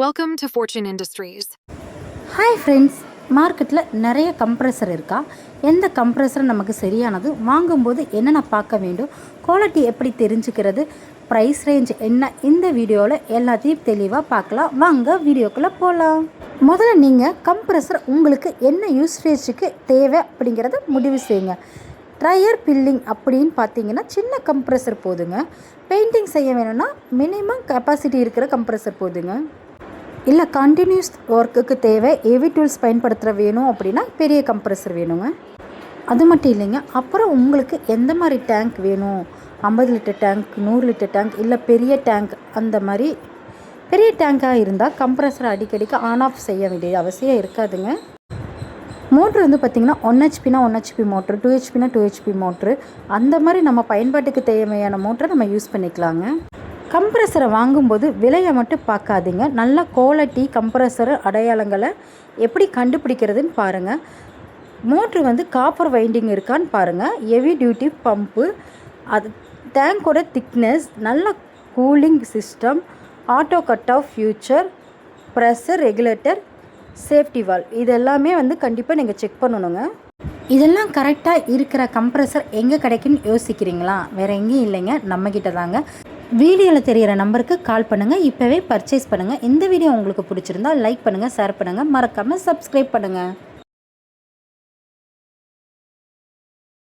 Welcome to Fortune Industries. Hi friends, மார்க்கெட்டில் நிறைய compressor இருக்கா? எந்த கம்ப்ரெசர் நமக்கு சரியானது, வாங்கும்போது என்னென்ன பார்க்க வேண்டும், குவாலிட்டி எப்படி தெரிஞ்சுக்கிறது, ப்ரைஸ் ரேஞ்ச் என்ன, இந்த வீடியோவில் எல்லாத்தையும் தெளிவாக பார்க்கலாம். வாங்க வீடியோக்குள்ளே போகலாம். முதல்ல நீங்கள் கம்ப்ரெசர் உங்களுக்கு என்ன யூசேஜுக்கு தேவை அப்படிங்கிறத முடிவு செய்யுங்க. ட்ரையர் பில்லிங் அப்படின்னு பார்த்தீங்கன்னா சின்ன கம்ப்ரெசர் போதுங்க. பெயிண்டிங் செய்ய வேணும்னா மினிமம் கெப்பாசிட்டி இருக்கிற கம்ப்ரெசர் போதுங்க. இல்லை கண்டினியூஸ் ஒர்க்குக்கு தேவை ஹெவி டூல்ஸ் பயன்படுத்துகிற வேணும் அப்படின்னா பெரிய கம்ப்ரெசர் வேணுங்க. அது மட்டும் இல்லைங்க, அப்புறம் உங்களுக்கு எந்த மாதிரி டேங்க் வேணும், 50 லிட்டர் டேங்க், 100 லிட்டர் டேங்க், இல்லை பெரிய டேங்க், அந்த மாதிரி பெரிய டேங்காக இருந்தால் கம்ப்ரெசரை அடிக்கடிக்கு ஆன் ஆஃப் செய்ய வேண்டிய அவசியம் இருக்காதுங்க. மோட்ரு வந்து பார்த்திங்கன்னா 1 ஹெச்பினா 1 ஹெச்பி மோட்ரு, 2 ஹெச்பினா 2 ஹெச்பி மோட்ரு, அந்த மாதிரி நம்ம பயன்பாட்டுக்கு தேவையான மோட்டரை நம்ம யூஸ் பண்ணிக்கலாங்க. கம்ப்ரெசரை வாங்கும்போது விலையை மட்டும் பார்க்காதீங்க, நல்ல குவாலிட்டி கம்ப்ரெசர் அடையாளங்களை எப்படி கண்டுபிடிக்கிறதுன்னு பாருங்கள். மோட்ரு வந்து காப்பர் வைண்டிங் இருக்கான்னு பாருங்கள். ஹெவி டியூட்டி பம்பு, அது டேங்கோட திக்னஸ், நல்ல cooling system, auto cut off future, pressure regulator, safety valve, இதெல்லாமே வந்து கண்டிப்பாக நீங்கள் செக் பண்ணணுங்க. இதெல்லாம் கரெக்டாக இருக்கிற கம்ப்ரெசர் எங்கே கிடைக்குன்னு யோசிக்கிறீங்களா? வேறு எங்கேயும் இல்லைங்க, நம்மக்கிட்ட தாங்க. வீடியோவில் தெரிகிற நம்பருக்கு கால் பண்ணுங்கள், இப்போவே பர்ச்சேஸ் பண்ணுங்கள். இந்த வீடியோ உங்களுக்கு பிடிச்சிருந்தா லைக் பண்ணுங்கள், ஷேர் பண்ணுங்கள், மறக்காமல் சப்ஸ்கிரைப் பண்ணுங்கள்.